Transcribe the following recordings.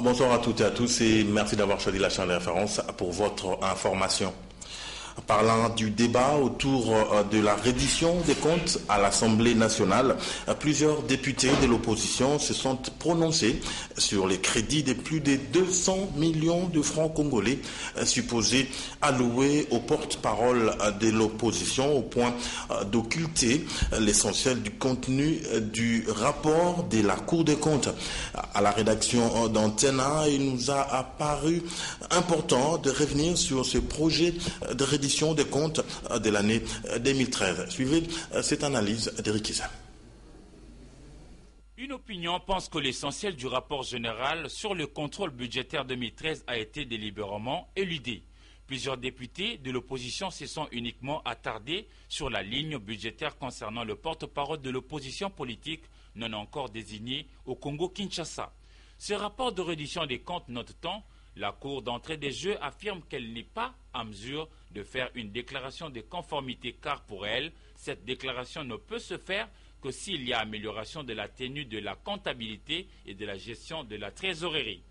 Bonsoir à toutes et à tous et merci d'avoir choisi la chaîne de référence pour votre information. Parlant du débat autour de la reddition des comptes à l'Assemblée nationale, plusieurs députés de l'opposition se sont prononcés sur les crédits de plus de 200 millions de francs congolais supposés alloués aux porte-parole de l'opposition au point d'occulter l'essentiel du contenu du rapport de la Cour des comptes. À la rédaction d'Antena, il nous a apparu important de revenir sur ce projet de reddition des comptes de l'année 2013. Suivez cette analyse d'Éric Issa. Une opinion pense que l'essentiel du rapport général sur le contrôle budgétaire 2013 a été délibérément éludé. Plusieurs députés de l'opposition se sont uniquement attardés sur la ligne budgétaire concernant le porte-parole de l'opposition politique non encore désigné au Congo-Kinshasa. Ce rapport de reddition des comptes note-t-on, la Cour d'entrée des jeux affirme qu'elle n'est pas en mesure de faire une déclaration de conformité car pour elle, cette déclaration ne peut se faire que s'il y a amélioration de la tenue de la comptabilité et de la gestion de la trésorerie.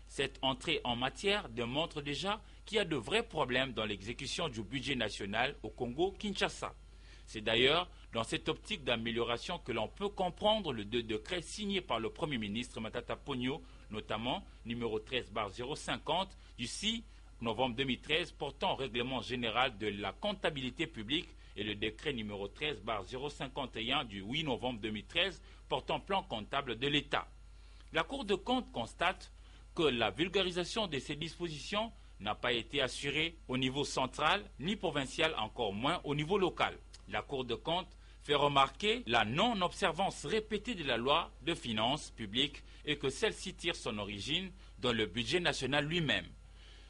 Cette entrée en matière démontre déjà qu'il y a de vrais problèmes dans l'exécution du budget national au Congo-Kinshasa. C'est d'ailleurs dans cette optique d'amélioration que l'on peut comprendre le deux décrets signés par le Premier ministre Matata Ponyo, notamment numéro 13/050 du 6 novembre 2013 portant règlement général de la comptabilité publique et le décret numéro 13/051 du 8 novembre 2013 portant plan comptable de l'État. La Cour de compte constate que la vulgarisation de ces dispositions n'a pas été assurée au niveau central ni provincial, encore moins au niveau local. La Cour de compte fait remarquer la non-observance répétée de la loi de finances publiques et que celle-ci tire son origine dans le budget national lui-même.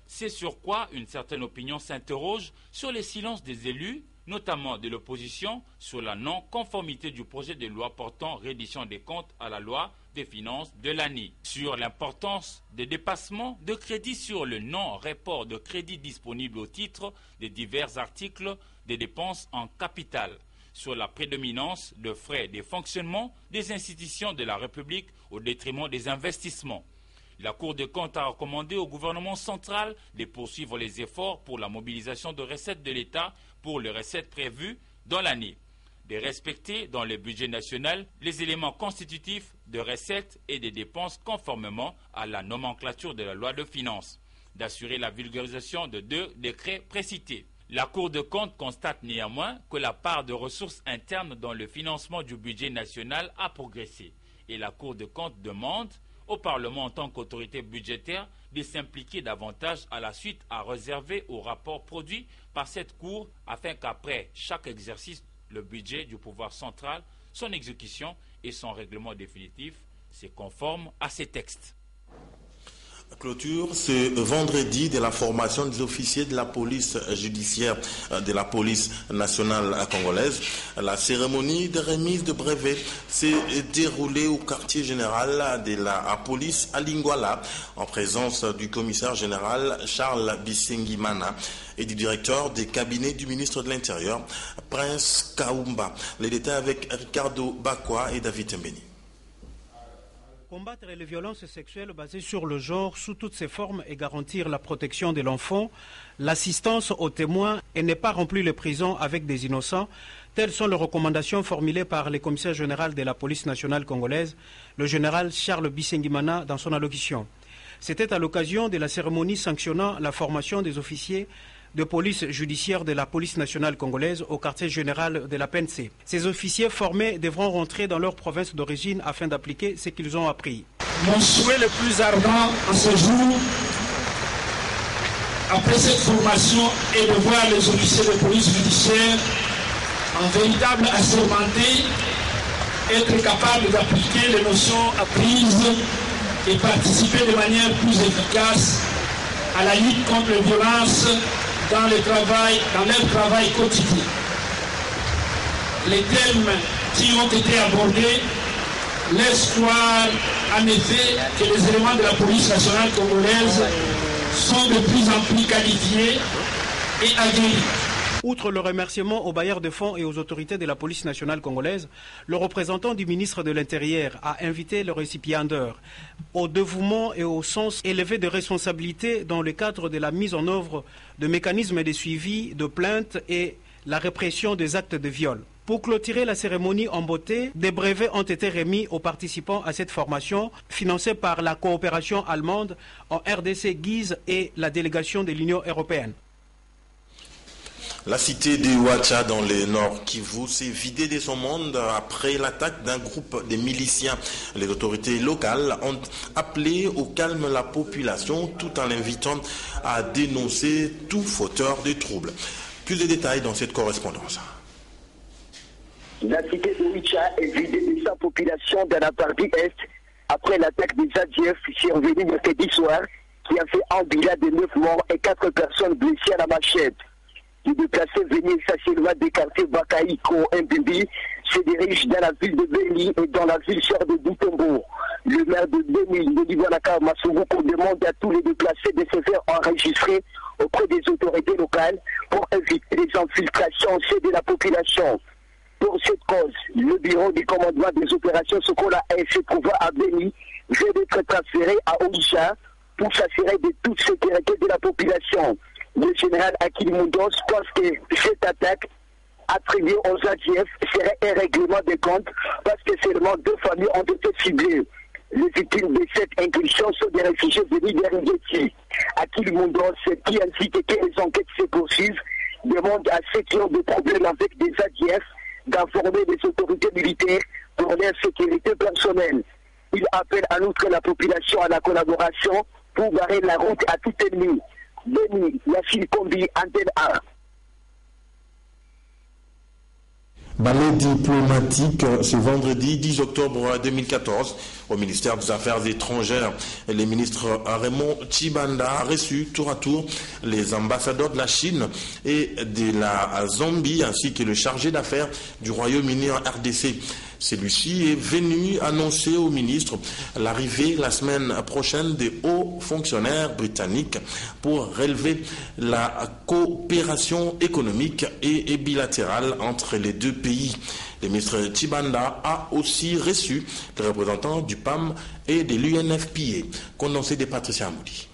C'est sur quoi une certaine opinion s'interroge sur les silences des élus, notamment de l'opposition, sur la non-conformité du projet de loi portant reddition des comptes à la loi des finances de l'année, sur l'importance des dépassements de crédits sur le non-report de crédits disponibles au titre des divers articles des dépenses en capital, sur la prédominance de frais de fonctionnement des institutions de la République au détriment des investissements. La Cour des comptes a recommandé au gouvernement central de poursuivre les efforts pour la mobilisation de recettes de l'État pour les recettes prévues dans l'année, de respecter dans le budget national les éléments constitutifs de recettes et des dépenses conformément à la nomenclature de la loi de finances, d'assurer la vulgarisation de deux décrets précités. La Cour des comptes constate néanmoins que la part de ressources internes dans le financement du budget national a progressé et la Cour des comptes demande au Parlement en tant qu'autorité budgétaire de s'impliquer davantage à la suite à réserver au rapport produit par cette Cour afin qu'après chaque exercice, le budget du pouvoir central, son exécution et son règlement définitif se conforment à ces textes. Clôture ce vendredi de la formation des officiers de la police judiciaire de la police nationale congolaise. La cérémonie de remise de brevet s'est déroulée au quartier général de la police à Lingwala en présence du commissaire général Charles Bisengimana et du directeur des cabinets du ministre de l'Intérieur, Prince Kaumba. Les détails avec Ricardo Bakwa et David Mbeni. Combattre les violences sexuelles basées sur le genre sous toutes ses formes et garantir la protection de l'enfant, l'assistance aux témoins et ne pas remplir les prisons avec des innocents, telles sont les recommandations formulées par le commissaire général de la police nationale congolaise, le général Charles Bisengimana, dans son allocution. C'était à l'occasion de la cérémonie sanctionnant la formation des officiers de police judiciaire de la police nationale congolaise au quartier général de la PNC. Ces officiers formés devront rentrer dans leur province d'origine afin d'appliquer ce qu'ils ont appris. Mon souhait le plus ardent en ce jour, après cette formation, est de voir les officiers de police judiciaire en véritable assermenté, être capables d'appliquer les notions apprises et participer de manière plus efficace à la lutte contre les violences dans leur travail quotidien. Les thèmes qui ont été abordés laissent croire en effet que les éléments de la police nationale congolaise sont de plus en plus qualifiés et aguerris. Outre le remerciement aux bailleurs de fonds et aux autorités de la police nationale congolaise, le représentant du ministre de l'Intérieur a invité le récipiendaire au dévouement et au sens élevé de responsabilité dans le cadre de la mise en œuvre de mécanismes de suivi de plaintes et la répression des actes de viol. Pour clôturer la cérémonie en beauté, des brevets ont été remis aux participants à cette formation financée par la coopération allemande en RDC Guise et la délégation de l'Union européenne. La cité de Ouacha dans le nord Kivu s'est vidée de son monde après l'attaque d'un groupe de miliciens. Les autorités locales ont appelé au calme la population tout en l'invitant à dénoncer tout fauteur de troubles. Plus de détails dans cette correspondance. La cité de Ouacha est vidée de sa population dans la partie est après l'attaque des ADF survenue mercredi soir qui a fait un bilan de 9 morts et 4 personnes blessées à la machette. Les déplacés venus essentiellement des quartiers Bakaïko et Mbibi se dirigent dans la ville de Beni et dans la ville sœur de Butembo. Le maire de Beni, Nelibanaka Masubuko, demande à tous les déplacés de se faire enregistrer auprès des autorités locales pour éviter les infiltrations au sein de la population. Pour cette cause, le bureau du commandement des opérations Sokola se trouvant à Beni vient d'être transféré à Ouacha pour s'assurer de toute sécurité de la population. Le général Akili Moundos pense que cette attaque attribuée aux ADF serait un règlement de compte parce que seulement 2 familles ont été ciblées. Les victimes de cette incursion sont des réfugiés venus d'Eringeti. Akili Moundos, qui incite que les enquêtes se poursuivent, demande à ceux qui ont des problèmes avec des ADF d'informer les autorités militaires pour leur sécurité personnelle. Il appelle en outre la population à la collaboration pour barrer la route à tout ennemi. Beni, Yassine Kombi, Antenne 1. Ballet diplomatique ce vendredi 10 octobre 2014 au ministère des Affaires étrangères. Le ministre Raymond Tshibanda a reçu tour à tour les ambassadeurs de la Chine et de la Zambie ainsi que le chargé d'affaires du Royaume-Uni en RDC. Celui-ci est venu annoncer au ministre l'arrivée la semaine prochaine des hauts fonctionnaires britanniques pour relever la coopération économique et bilatérale entre les deux pays. Le ministre Tshibanda a aussi reçu les représentants du PAM et de l'UNFPA. Condensé de Patricia Moudi.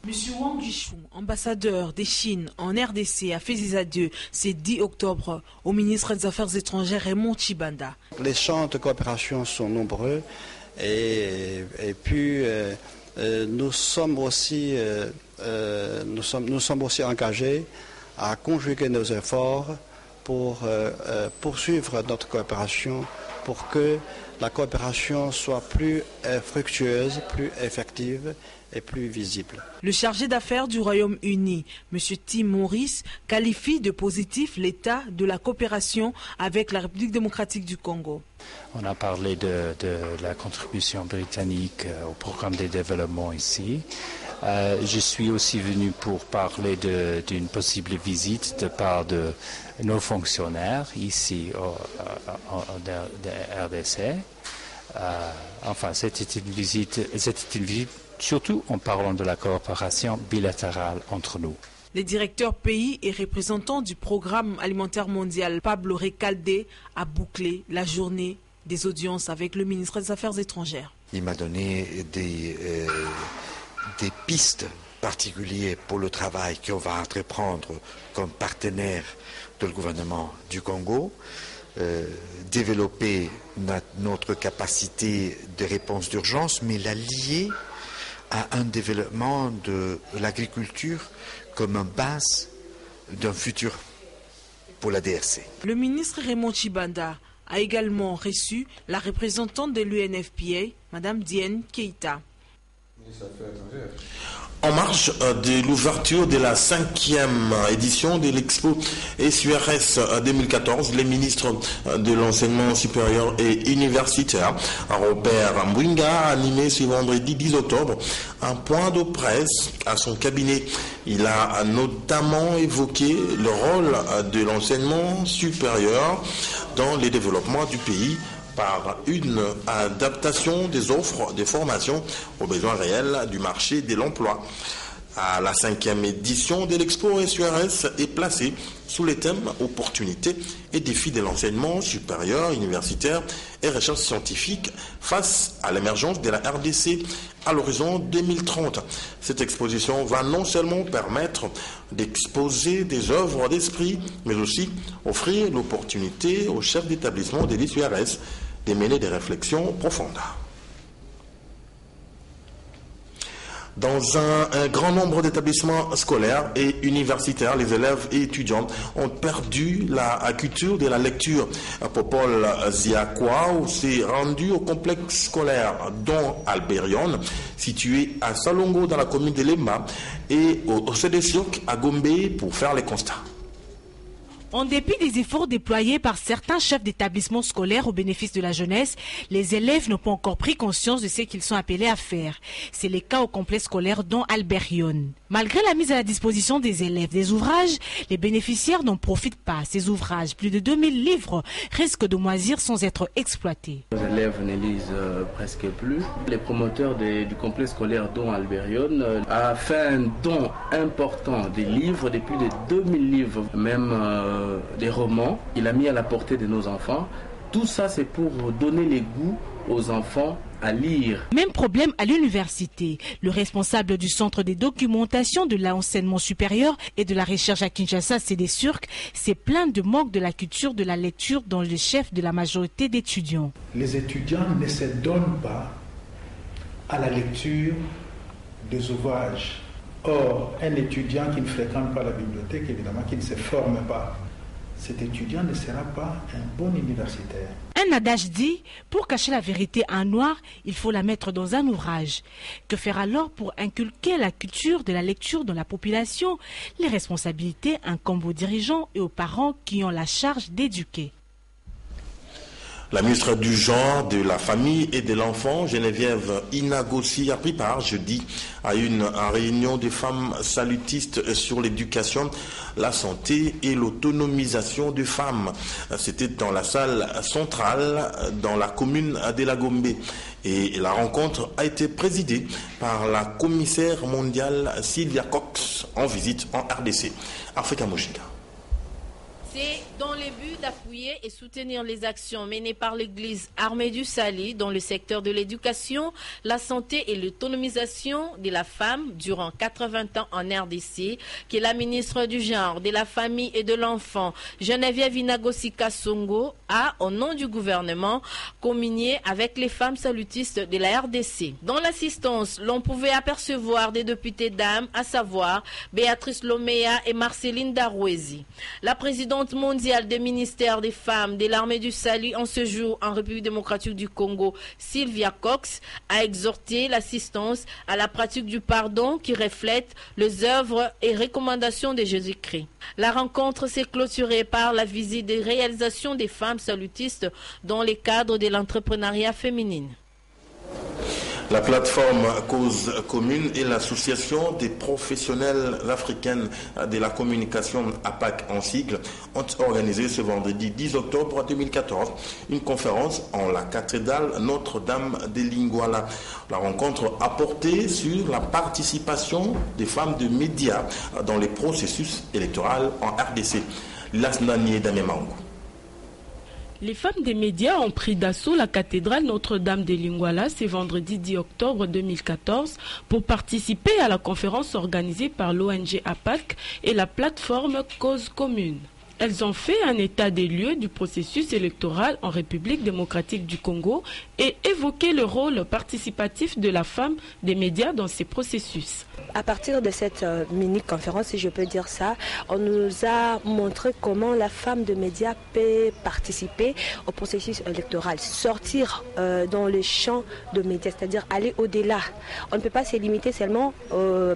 M. Wang Jishou, ambassadeur de Chine en RDC, a fait ses adieux ce 10 octobre au ministre des Affaires étrangères Raymond Tshibanda. Les champs de coopération sont nombreux et puis nous sommes aussi engagés à conjuguer nos efforts pour poursuivre notre coopération pour que la coopération soit plus fructueuse, plus effective et plus visible. Le chargé d'affaires du Royaume-Uni, M. Tim Morris, qualifie de positif l'état de la coopération avec la République démocratique du Congo. On a parlé de la contribution britannique au programme de développement ici. Je suis aussi venu pour parler d'une possible visite de part de nos fonctionnaires ici en RDC. Enfin, c'était une visite surtout en parlant de la coopération bilatérale entre nous. Les directeurs pays et représentants du programme alimentaire mondial Pablo Recalde a bouclé la journée des audiences avec le ministre des Affaires étrangères. Il m'a donné des pistes particulières pour le travail qu'on va entreprendre comme partenaire de le gouvernement du Congo, développer notre capacité de réponse d'urgence, mais la lier à un développement de l'agriculture comme une base d'un futur pour la DRC. Le ministre Raymond Tshibanda a également reçu la représentante de l'UNFPA, Mme Diane Keita. En marge de l'ouverture de la 5e édition de l'Expo SURS 2014, les ministres de l'enseignement supérieur et universitaire, Robert Mbwinga, a animé ce vendredi 10 octobre un point de presse à son cabinet. Il a notamment évoqué le rôle de l'enseignement supérieur dans le développement du pays par une adaptation des offres de formation aux besoins réels du marché de l'emploi. La 5e édition de l'Expo SURS est placée sous les thèmes opportunités et défis de l'enseignement supérieur, universitaire et recherche scientifique face à l'émergence de la RDC à l'horizon 2030. Cette exposition va non seulement permettre d'exposer des œuvres d'esprit, mais aussi offrir l'opportunité aux chefs d'établissement de l'ISURS de mener des réflexions profondes. Dans un grand nombre d'établissements scolaires et universitaires, les élèves et étudiants ont perdu la culture de la lecture. Popol Ziakwa s'est rendu au complexe scolaire Don Alberion, situé à Salongo dans la commune de Lema, et au CDSIOC à Gombe pour faire les constats. En dépit des efforts déployés par certains chefs d'établissement scolaires au bénéfice de la jeunesse, les élèves n'ont pas encore pris conscience de ce qu'ils sont appelés à faire. C'est le cas au complexe scolaire Don Alberion. Malgré la mise à la disposition des élèves des ouvrages, les bénéficiaires n'en profitent pas. Ces ouvrages, plus de 2000 livres, risquent de moisir sans être exploités. Les élèves ne lisent presque plus. Les promoteurs du complexe scolaire Don Alberion a fait un don important des livres, de plus de 2000 livres, même des romans. Il a mis à la portée de nos enfants. Tout ça, c'est pour donner les goûts aux enfants à lire. Même problème à l'université. Le responsable du centre de documentation de l'enseignement supérieur et de la recherche à Kinshasa, CDSURC, s'est plaint de manque de la culture de la lecture dans le chef de la majorité d'étudiants. Les étudiants ne se donnent pas à la lecture des ouvrages. Or, un étudiant qui ne fréquente pas la bibliothèque, évidemment, qui ne se forme pas, cet étudiant ne sera pas un bon universitaire. Un adage dit, pour cacher la vérité en noir, il faut la mettre dans un ouvrage. Que faire alors pour inculquer la culture de la lecture dans la population? Les responsabilités incombent aux dirigeants et aux parents qui ont la charge d'éduquer. La ministre du Genre, de la Famille et de l'Enfant, Geneviève Inagossi, a pris part jeudi à une réunion des femmes salutistes sur l'éducation, la santé et l'autonomisation des femmes. C'était dans la salle centrale dans la commune de la Gombe. Et la rencontre a été présidée par la commissaire mondiale Sylvia Cox en visite en RDC. Africa Mojinga. C'est dans le but d'appuyer et soutenir les actions menées par l'Église armée du Salut dans le secteur de l'éducation, la santé et l'autonomisation de la femme durant 80 ans en RDC, que la ministre du Genre, de la Famille et de l'Enfant, Geneviève Inagossi Kasongo, a, au nom du gouvernement, communié avec les femmes salutistes de la RDC. Dans l'assistance, l'on pouvait apercevoir des députés dames, à savoir Béatrice Lomea et Marceline Darouezi. La présidente mondiale des ministères des femmes de l'armée du Salut en ce jour en République démocratique du Congo, Sylvia Cox, a exhorté l'assistance à la pratique du pardon qui reflète les œuvres et recommandations de Jésus-Christ. La rencontre s'est clôturée par la visite des réalisations des femmes salutistes dans le cadre de l'entrepreneuriat féminin. La plateforme Cause Commune et l'association des professionnels africaines de la communication APAC en sigle ont organisé ce vendredi 10 octobre 2014 une conférence en la cathédrale Notre-Dame de Lingwala. La rencontre a porté sur la participation des femmes de médias dans les processus électoraux en RDC. Lasnanie Damemango. Les femmes des médias ont pris d'assaut la cathédrale Notre-Dame de Lingwala ce vendredi 10 octobre 2014 pour participer à la conférence organisée par l'ONG APAC et la plateforme Cause Commune. Elles ont fait un état des lieux du processus électoral en République démocratique du Congo et évoqué le rôle participatif de la femme des médias dans ces processus. À partir de cette mini-conférence, si je peux dire ça, on nous a montré comment la femme de médias peut participer au processus électoral, sortir dans le champ de médias, c'est-à-dire aller au-delà. On ne peut pas se limiter seulement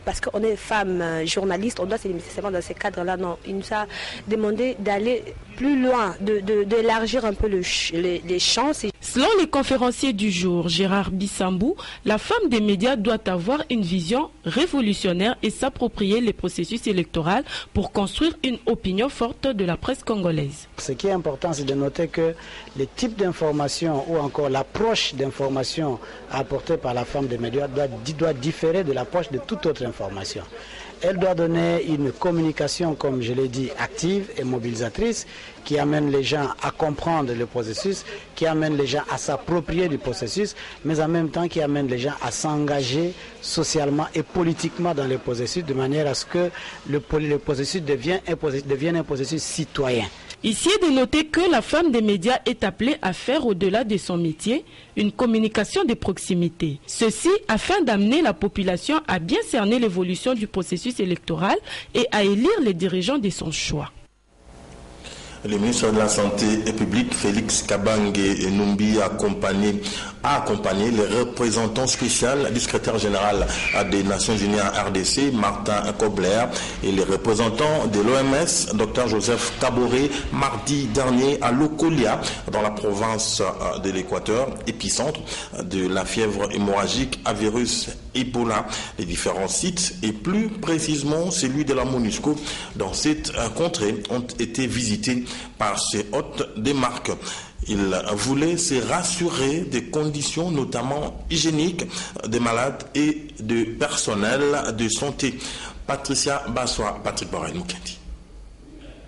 parce qu'on est femme journaliste, on doit se limiter seulement dans ces cadres-là. Non, il nous a demandé d'aller plus loin, d'élargir un peu les champs. Selon les conférenciers du jour, Gérard Bissambou, la femme des médias doit avoir une vision révolutionnaire et s'approprier les processus électoraux pour construire une opinion forte de la presse congolaise. Ce qui est important, c'est de noter que les types d'informations ou encore l'approche d'information apportée par la femme des médias doit différer de l'approche de toute autre information. Elle doit donner une communication, comme je l'ai dit, active et mobilisatrice, qui amène les gens à comprendre le processus, qui amène les gens à s'approprier du processus, mais en même temps qui amène les gens à s'engager socialement et politiquement dans le processus, de manière à ce que le processus devienne un processus citoyen. Ici est de noter que la femme des médias est appelée à faire au-delà de son métier une communication de proximité. Ceci afin d'amener la population à bien cerner l'évolution du processus électoral et à élire les dirigeants de son choix. Le ministre de la Santé publique, Félix Kabange Numbi, a accompagné les représentants spéciaux du secrétaire général des Nations Unies en RDC, Martin Kobler, et les représentants de l'OMS, Dr Joseph Kaboré, mardi dernier à Lokolia, dans la province de l'Équateur, épicentre de la fièvre hémorragique à virus Ebola. Les différents sites, et plus précisément celui de la MONUSCO, dans cette contrée, ont été visités par ces hôtes des marques. Il voulait se rassurer des conditions, notamment hygiéniques, des malades et du personnel de santé. Patricia Bassois, Patrick Borel-Moukendi.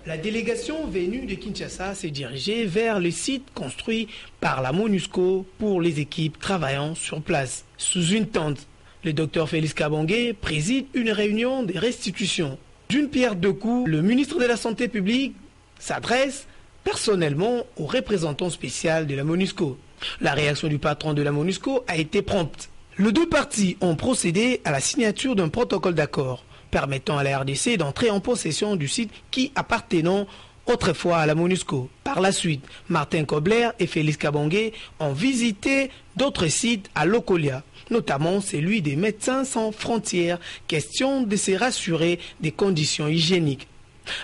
La délégation venue de Kinshasa s'est dirigée vers le site construit par la MONUSCO pour les équipes travaillant sur place. Sous une tente, le docteur Félix Kabange préside une réunion de restitution. D'une pierre deux coups, le ministre de la Santé publique s'adresse personnellement au représentant spécial de la MONUSCO. La réaction du patron de la MONUSCO a été prompte. Les deux parties ont procédé à la signature d'un protocole d'accord permettant à la RDC d'entrer en possession du site qui appartenait autrefois à la MONUSCO. Par la suite, Martin Kobler et Félix Kabange ont visité d'autres sites à Lokolia, notamment celui des Médecins sans frontières, question de se rassurer des conditions hygiéniques.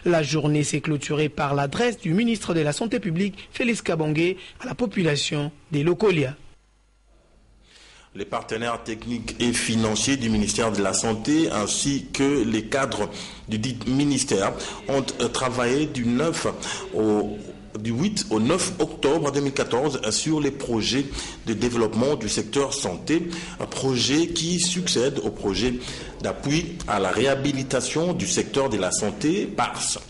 La journée s'est clôturée par l'adresse du ministre de la Santé publique, Félix Kabange, à la population des Lokolia. Les partenaires techniques et financiers du ministère de la Santé ainsi que les cadres du dit ministère ont travaillé du 8 au 9 octobre 2014 sur les projets de développement du secteur santé, un projet qui succède au projet d'appui à la réhabilitation du secteur de la santé PARS.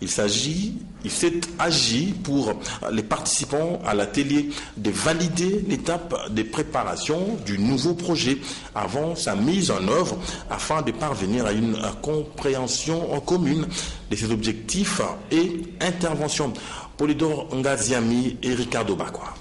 Il s'est agi pour les participants à l'atelier de valider l'étape de préparation du nouveau projet avant sa mise en œuvre afin de parvenir à une compréhension commune de ses objectifs et interventions. Polydor Ngaziami et Ricardo Bakwa.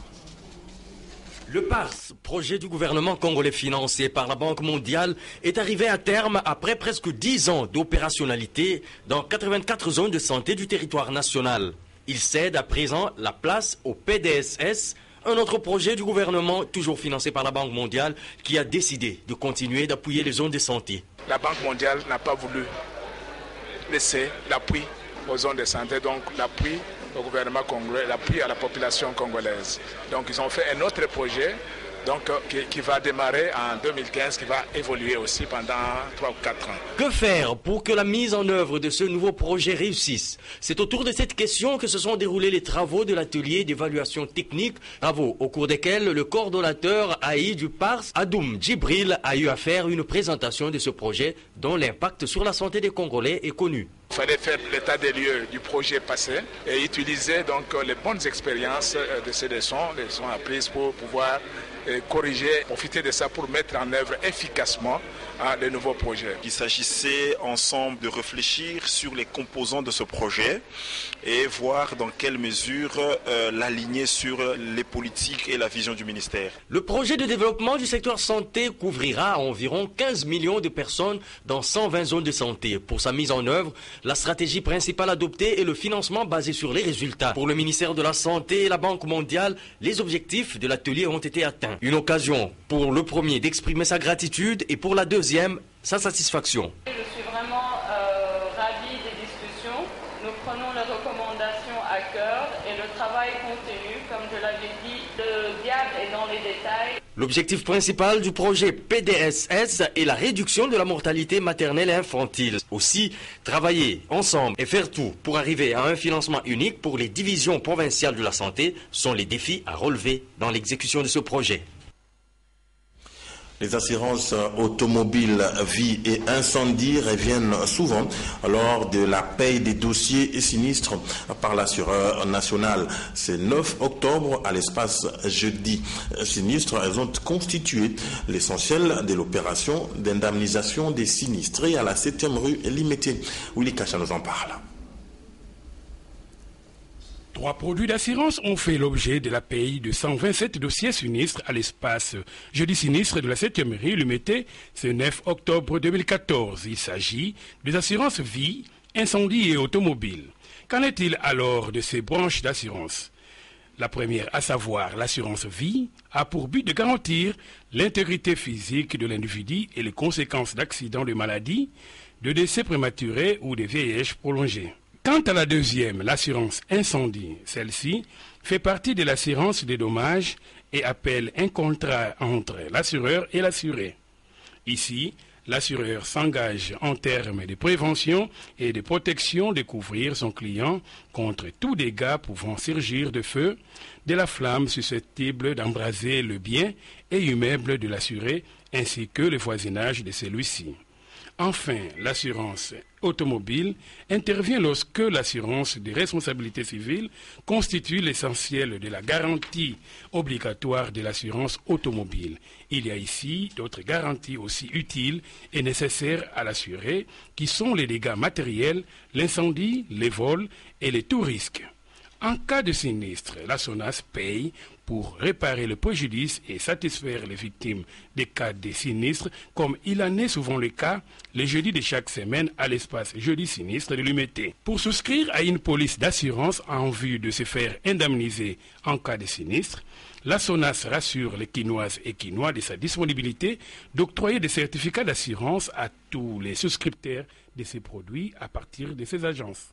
Le PARS, projet du gouvernement congolais financé par la Banque mondiale, est arrivé à terme après presque 10 ans d'opérationnalité dans 84 zones de santé du territoire national. Il cède à présent la place au PDSS, un autre projet du gouvernement toujours financé par la Banque mondiale qui a décidé de continuer d'appuyer les zones de santé. La Banque mondiale n'a pas voulu laisser l'appui aux zones de santé, donc l'appui au gouvernement congolais, l'appui à la population congolaise. Donc ils ont fait un autre projet qui va démarrer en 2015, qui va évoluer aussi pendant 3 ou 4 ans. Que faire pour que la mise en œuvre de ce nouveau projet réussisse? C'est autour de cette question que se sont déroulés les travaux de l'atelier d'évaluation technique, travaux au cours desquels le coordonnateur AI du PARS, Adoum Djibril, a eu à faire une présentation de ce projet dont l'impact sur la santé des Congolais est connu. Il fallait faire l'état des lieux du projet passé et utiliser donc les bonnes expériences de ces leçons apprises pour pouvoir corriger, profiter de ça pour mettre en œuvre efficacement les nouveaux projets. Il s'agissait ensemble de réfléchir sur les composants de ce projet et voir dans quelle mesure l'aligner sur les politiques et la vision du ministère. Le projet de développement du secteur santé couvrira environ 15 millions de personnes dans 120 zones de santé. Pour sa mise en œuvre, la stratégie principale adoptée est le financement basé sur les résultats. Pour le ministère de la Santé et la Banque mondiale, les objectifs de l'atelier ont été atteints. Une occasion pour le premier d'exprimer sa gratitude et pour la deuxième, sa satisfaction. Je suis vraiment ravie des discussions. Nous prenons les recommandations à cœur et le travail continue, comme je l'avais dit, Le diable est dans les détails. L'objectif principal du projet PDSS est la réduction de la mortalité maternelle et infantile. Aussi, travailler ensemble et faire tout pour arriver à un financement unique pour les divisions provinciales de la santé sont les défis à relever dans l'exécution de ce projet. Les assurances automobiles, vie et incendie reviennent souvent lors de la paie des dossiers sinistres par l'assureur national. C'est 9 octobre à l'espace jeudi sinistre. Elles ont constitué l'essentiel de l'opération d'indemnisation des sinistrés à la 7e rue Limité. Willy Kacha nous en parle. 3 produits d'assurance ont fait l'objet de la paie de 127 dossiers sinistres à l'espace jeudi sinistre de la 7e rue Limité, ce 9 octobre 2014. Il s'agit des assurances vie, incendie et automobile. Qu'en est-il alors de ces branches d'assurance? La première, à savoir l'assurance vie, a pour but de garantir l'intégrité physique de l'individu et les conséquences d'accidents de maladie, de décès prématurés ou de vieillesse prolongée. Quant à la deuxième, l'assurance incendie, celle-ci fait partie de l'assurance des dommages et appelle un contrat entre l'assureur et l'assuré. Ici, l'assureur s'engage en termes de prévention et de protection de couvrir son client contre tout dégât pouvant surgir de feu, de la flamme susceptible d'embraser le bien et immeuble de l'assuré ainsi que le voisinage de celui-ci. Enfin, l'assurance automobile intervient lorsque l'assurance de responsabilité civile constitue l'essentiel de la garantie obligatoire de l'assurance automobile. Il y a ici d'autres garanties aussi utiles et nécessaires à l'assuré qui sont les dégâts matériels, l'incendie, les vols et les tout risques. En cas de sinistre, la SONAS paye pour réparer le préjudice et satisfaire les victimes des cas de sinistres, comme il en est souvent le cas les jeudis de chaque semaine à l'espace jeudi sinistre de l'UMT. Pour souscrire à une police d'assurance en vue de se faire indemniser en cas de sinistre, la SONAS rassure les Quinoises et Quinois de sa disponibilité d'octroyer des certificats d'assurance à tous les souscripteurs de ces produits à partir de ces agences.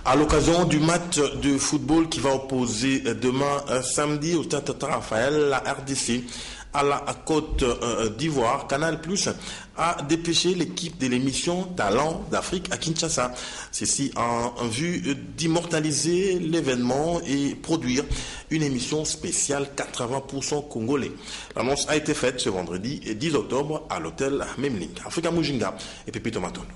À l'occasion du match de football qui va opposer demain samedi au Stade Raphaël, la RDC à la Côte d'Ivoire, Canal Plus a dépêché l'équipe de l'émission Talent d'Afrique à Kinshasa. Ceci en vue d'immortaliser l'événement et produire une émission spéciale 80% congolais. L'annonce a été faite ce vendredi 10 octobre à l'hôtel Memling. Afrika Mujinga et Pépito Matono.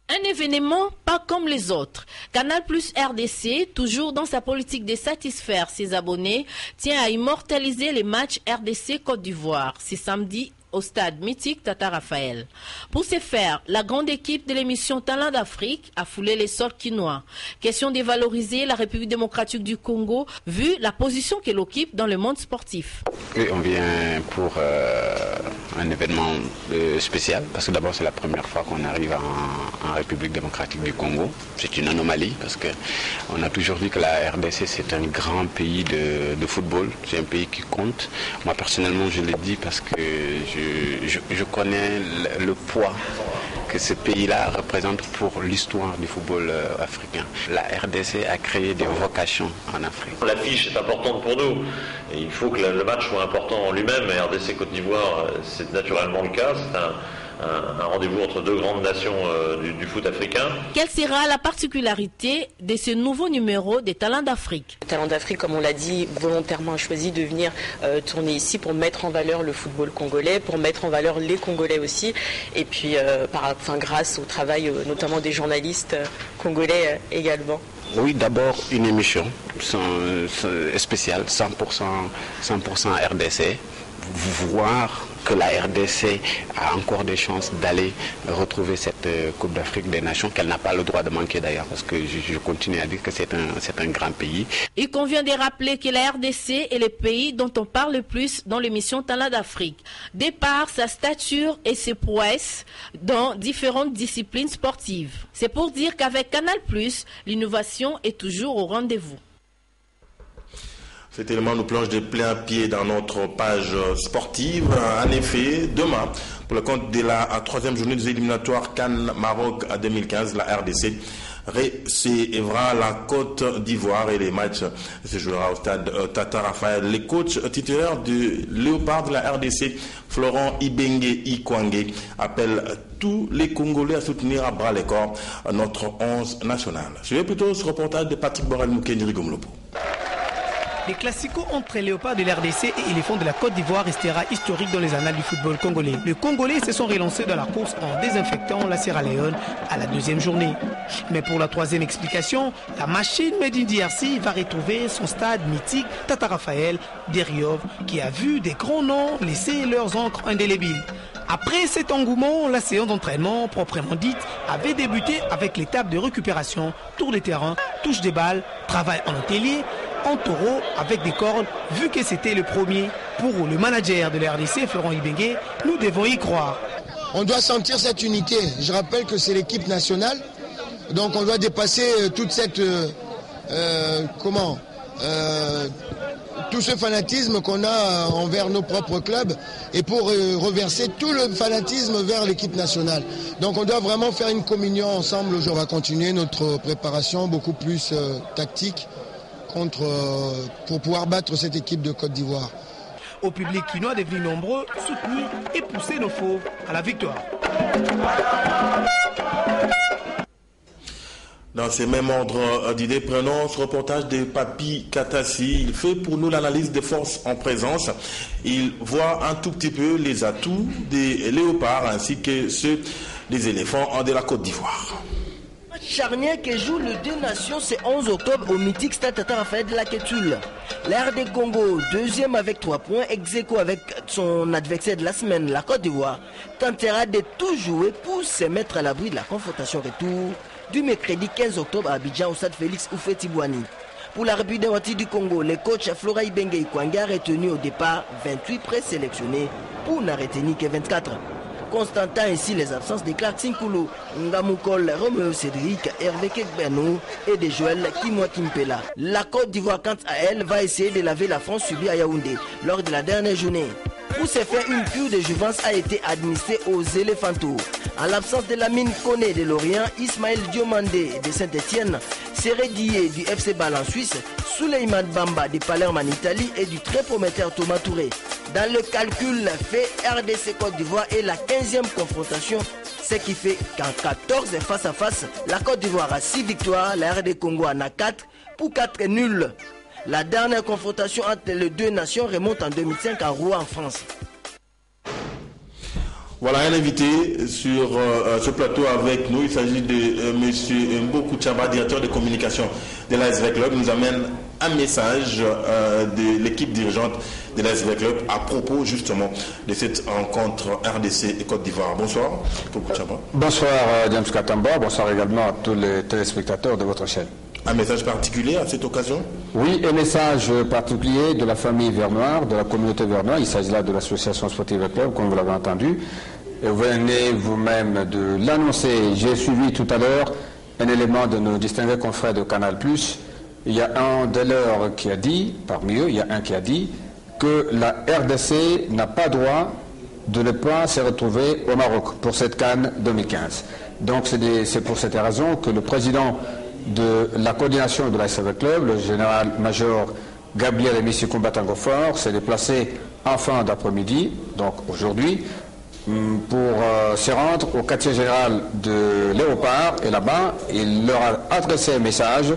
Un événement pas comme les autres. Canal Plus RDC, toujours dans sa politique de satisfaire ses abonnés, tient à immortaliser les matchs RDC Côte d'Ivoire. C'est samedi au stade mythique Tata Raphaël. Pour ce faire, la grande équipe de l'émission Talent d'Afrique a foulé les sols quinois. Question de valoriser la République démocratique du Congo, vu la position qu'elle occupe dans le monde sportif. Oui, on vient pour un événement spécial, parce que d'abord c'est la première fois qu'on arrive en République démocratique du Congo. C'est une anomalie, parce qu'on a toujours dit que la RDC c'est un grand pays de football, c'est un pays qui compte. Moi personnellement je l'ai dit parce que je connais le poids que ce pays-là représente pour l'histoire du football africain. La RDC a créé des vocations en Afrique. L'affiche est importante pour nous. Et il faut que le match soit important en lui-même. RDC Côte d'Ivoire, c'est naturellement le cas. C'est un rendez-vous entre deux grandes nations du foot africain. Quelle sera la particularité de ce nouveau numéro des Talents d'Afrique? Talents d'Afrique, comme on l'a dit, volontairement choisi de venir tourner ici pour mettre en valeur le football congolais, pour mettre en valeur les Congolais aussi, et puis grâce au travail notamment des journalistes congolais également. Oui, d'abord une émission spéciale, 100% RDC, voir que la RDC a encore des chances d'aller retrouver cette Coupe d'Afrique des Nations, qu'elle n'a pas le droit de manquer d'ailleurs, parce que je continue à dire que c'est un grand pays. Il convient de rappeler que la RDC est le pays dont on parle le plus dans l'émission Talent d'Afrique, de par sa stature et ses prouesses dans différentes disciplines sportives. C'est pour dire qu'avec Canal+, l'innovation est toujours au rendez-vous. Cet élément nous plonge de plein pied dans notre page sportive. En effet, demain, pour le compte de la troisième journée des éliminatoires Cannes Maroc à 2015, la RDC recevra la Côte d'Ivoire et les matchs se jouera au stade Tata Raphaël. Les coachs titulaires du Léopard de la RDC, Florent Ibengue Ikwangé, appellent tous les Congolais à soutenir à bras le corps notre 11 national. Suivez plutôt ce reportage de Patrick Borel-Moukeni Rigomlopo. Les classicos entre Léopards de l'RDC et Éléphants de la Côte d'Ivoire restera historique dans les annales du football congolais. Les Congolais se sont relancés dans la course en désinfectant la Sierra Leone à la deuxième journée. Mais pour la troisième explication, la machine Made in DRC va retrouver son stade mythique Tata Raphaël d'Eriov qui a vu des grands noms laisser leurs encres indélébiles. Après cet engouement, la séance d'entraînement proprement dite avait débuté avec l'étape de récupération, tour de terrain, touche des balles, travail en atelier, en taureau avec des cordes, vu que c'était le premier. Pour le manager de la RDC, Florent Ibengue, nous devons y croire. On doit sentir cette unité. Je rappelle que c'est l'équipe nationale, donc on doit dépasser toute cette... tout ce fanatisme qu'on a envers nos propres clubs et pour reverser tout le fanatisme vers l'équipe nationale. Donc on doit vraiment faire une communion ensemble. On va continuer notre préparation beaucoup plus tactique pour pouvoir battre cette équipe de Côte d'Ivoire. Au public quinois devenu nombreux, soutenir et pousser nos fauves à la victoire. Dans ces mêmes ordres d'idées, prenons ce reportage de Papi Katassi. Il fait pour nous l'analyse des forces en présence. Il voit un tout petit peu les atouts des léopards ainsi que ceux des éléphants de la Côte d'Ivoire. Charnière qui joue le 2 Nations ce 11 octobre au mythique stade Tata Raphaël de la Quétule. L'Air des Congo, deuxième avec 3 points, ex-aequo avec son adversaire de la semaine, la Côte d'Ivoire, tentera de tout jouer pour se mettre à l'abri de la confrontation retour du mercredi 15 octobre à Abidjan au stade Félix Houphouët-Boigny. Pour la République démocratique du Congo, le coach Florent Ibengue Ikwangé a retenu au départ 28 présélectionnés pour n'en retenir que 24. Constatant ainsi les absences de Clark Sinkulu, Ngamukol, Romeo Cédric, Hervé Kekbernou et de Joël Kimwa Kimpela. La Côte d'Ivoire, quant à elle, va essayer de laver la France subie à Yaoundé lors de la dernière journée. Pour ce faire, une cure de jouvence a été administrée aux éléphantos. En l'absence de Lamine Koné de Lorient, Ismaël Diomandé de Saint-Etienne, Seré Dié du FC Bâle en Suisse, Souleymane Bamba de Palerme en Italie et du très prometteur Thomas Touré. Dans le calcul fait, RDC Côte d'Ivoire est la 15e confrontation, ce qui fait qu'en 14 face à face, la Côte d'Ivoire a 6 victoires, la RD Congo en a 4 pour 4 nuls. La dernière confrontation entre les deux nations remonte en 2005 à Rouen en France. Voilà un invité sur ce plateau avec nous. Il s'agit de M. Mboku Tchaba, directeur de communication de l'ASV Club. Il nous amène un message de l'équipe dirigeante de l'ASV Club à propos justement de cette rencontre RDC et Côte d'Ivoire. Bonsoir, Mboku Tchaba. Bonsoir, James Katamba. Bonsoir également à tous les téléspectateurs de votre chaîne. Un message particulier à cette occasion? Oui, un message particulier de la famille Vernoire, de la communauté Vernoire. Il s'agit là de l'association sportive Club, comme vous l'avez entendu. Et vous venez vous-même de l'annoncer. J'ai suivi tout à l'heure un élément de nos distingués confrères de Canal+. Il y a un de leurs qui a dit, parmi eux, il y a un qui a dit que la RDC n'a pas droit de ne pas se retrouver au Maroc pour cette Cannes 2015. Donc c'est pour cette raison que le président de la coordination de l'ASV Club, le général-major Gabriel Emissi Combatango Fort, s'est déplacé en fin d'après-midi, donc aujourd'hui, pour se rendre au quartier général de Léopard, et là-bas, il leur a adressé un message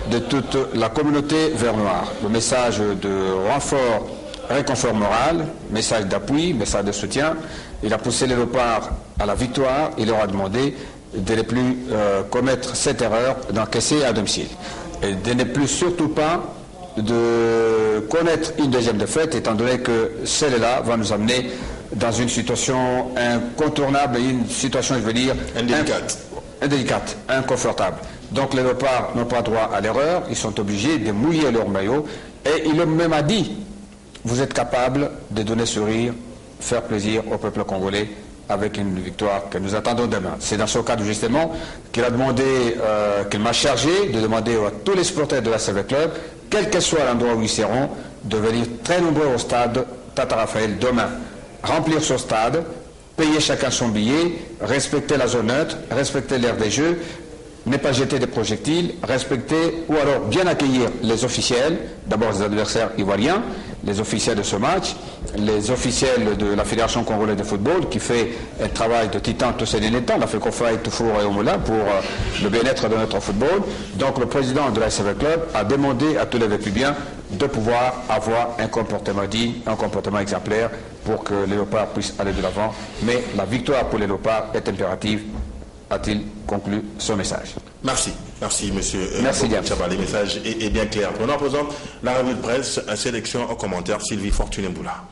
de toute la communauté vernoire, le message de renfort, réconfort moral, message d'appui, message de soutien. Il a poussé Léopard à la victoire, il leur a demandé de ne plus commettre cette erreur d'encaisser à domicile et de ne plus surtout pas de connaître une deuxième défaite, étant donné que celle-là va nous amener dans une situation incontournable, une situation, je veux dire, indélicate, inconfortable. Donc les léopards n'ont pas droit à l'erreur, ils sont obligés de mouiller leur maillot, et il même a dit, vous êtes capable de donner sourire, faire plaisir au peuple congolais avec une victoire que nous attendons demain. C'est dans ce cadre justement qu'il a demandé, qu'il m'a chargé de demander à tous les supporters de l'ASV Club quel que soit l'endroit où ils seront, de venir très nombreux au stade Tata Raphaël demain. Remplir ce stade, payer chacun son billet, respecter la zone neutre, respecter l'aire des jeux, ne pas jeter des projectiles, respecter ou alors bien accueillir les officiels, d'abord les adversaires ivoiriens, les officiels de ce match, les officiels de la Fédération congolaise de football qui fait un travail de titan tous ces derniers temps, la FECOFA, Toufour et Omola pour le bien-être de notre football. Donc le président de la SFV Club a demandé à tous les vécubiens de pouvoir avoir un comportement digne, un comportement exemplaire pour que les léopards puissent aller de l'avant. Mais la victoire pour les léopards est impérative, a-t-il conclu son message. Merci. Merci, monsieur. Merci, Chaba. Le message est bien clair. Prenons à présent la revue de presse, sélection en commentaire, Sylvie Fortuné-Mboula.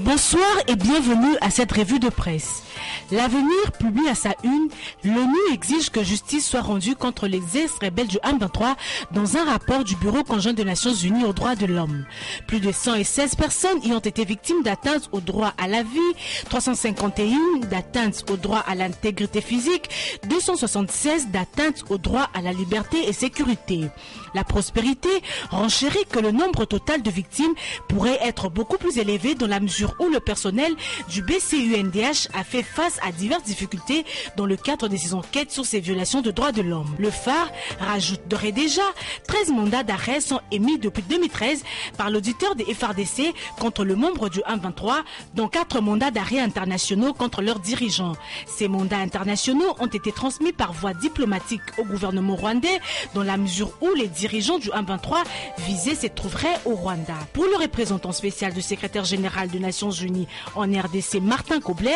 Bonsoir et bienvenue à cette revue de presse. L'Avenir publie à sa une, l'ONU exige que justice soit rendue contre les ex-rebelles du M23 dans un rapport du Bureau conjoint des Nations Unies aux droits de l'homme. Plus de 116 personnes y ont été victimes d'atteintes au droit à la vie, 351 d'atteintes au droit à l'intégrité physique, 276 d'atteintes au droit à la liberté et sécurité. La prospérité renchérit que le nombre total de victimes pourrait être beaucoup plus élevé dans la mesure où le personnel du BCUNDH a fait face à diverses difficultés dans le cadre de ses enquêtes sur ces violations de droits de l'homme. Le phare rajoute d'ores et déjà 13 mandats d'arrêt sont émis depuis 2013 par l'auditeur des FRDC contre le membre du M23, dont 4 mandats d'arrêt internationaux contre leurs dirigeants. Ces mandats internationaux ont été transmis par voie diplomatique au gouvernement rwandais dans la mesure où les dirigeants du M23 visés se trouveraient au Rwanda. Pour le représentant spécial du secrétaire général des Nations Unies en RDC, Martin Kobler,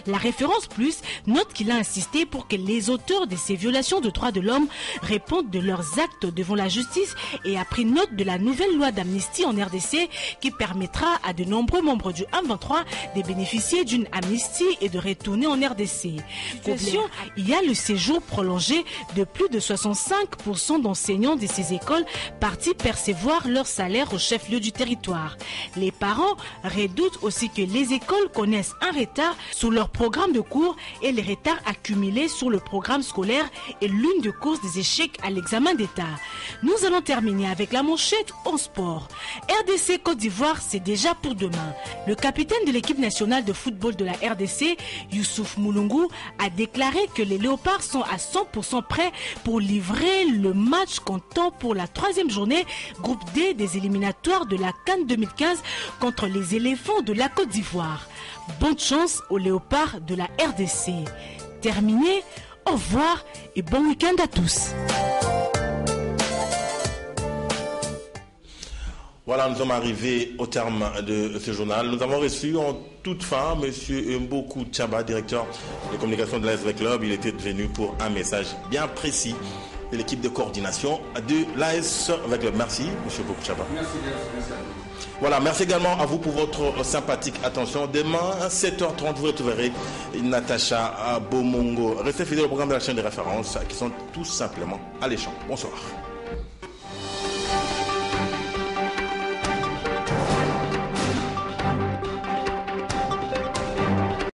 la référence plus note qu'il a insisté pour que les auteurs de ces violations de droits de l'homme répondent de leurs actes devant la justice et a pris note de la nouvelle loi d'amnistie en RDC qui permettra à de nombreux membres du M23 de bénéficier d'une amnistie et de retourner en RDC. Il y a le séjour prolongé de plus de 65% d'enseignants de ces écoles partis percevoir leur salaire au chef-lieu du territoire. Les parents redoutent aussi que les écoles connaissent un retard sur leur programme de cours et les retards accumulés sur le programme scolaire est l'une des causes des échecs à l'examen d'État. Nous allons terminer avec la manchette en sport. RDC Côte d'Ivoire, c'est déjà pour demain. Le capitaine de l'équipe nationale de football de la RDC, Youssouf Moulungu, a déclaré que les Léopards sont à 100% prêts pour livrer le match comptant pour la 3e journée groupe D des éliminatoires de la CAN 2015 contre les éléphants de la Côte d'Ivoire. Bonne chance aux Léopards de la RDC. Terminé, au revoir et bon week-end à tous. Voilà, nous sommes arrivés au terme de ce journal. Nous avons reçu en toute fin M. Mboku Chaba, directeur de communication de l'ASV Club. Il était venu pour un message bien précis de l'équipe de coordination de l'ASV Club. Merci, M. Mboku Chaba. Merci. Voilà, merci également à vous pour votre sympathique attention. Demain, à 7h30, vous retrouverez Natacha Bomongo. Restez fidèles au programme de la chaîne de référence qui sont tout simplement alléchants. Bonsoir.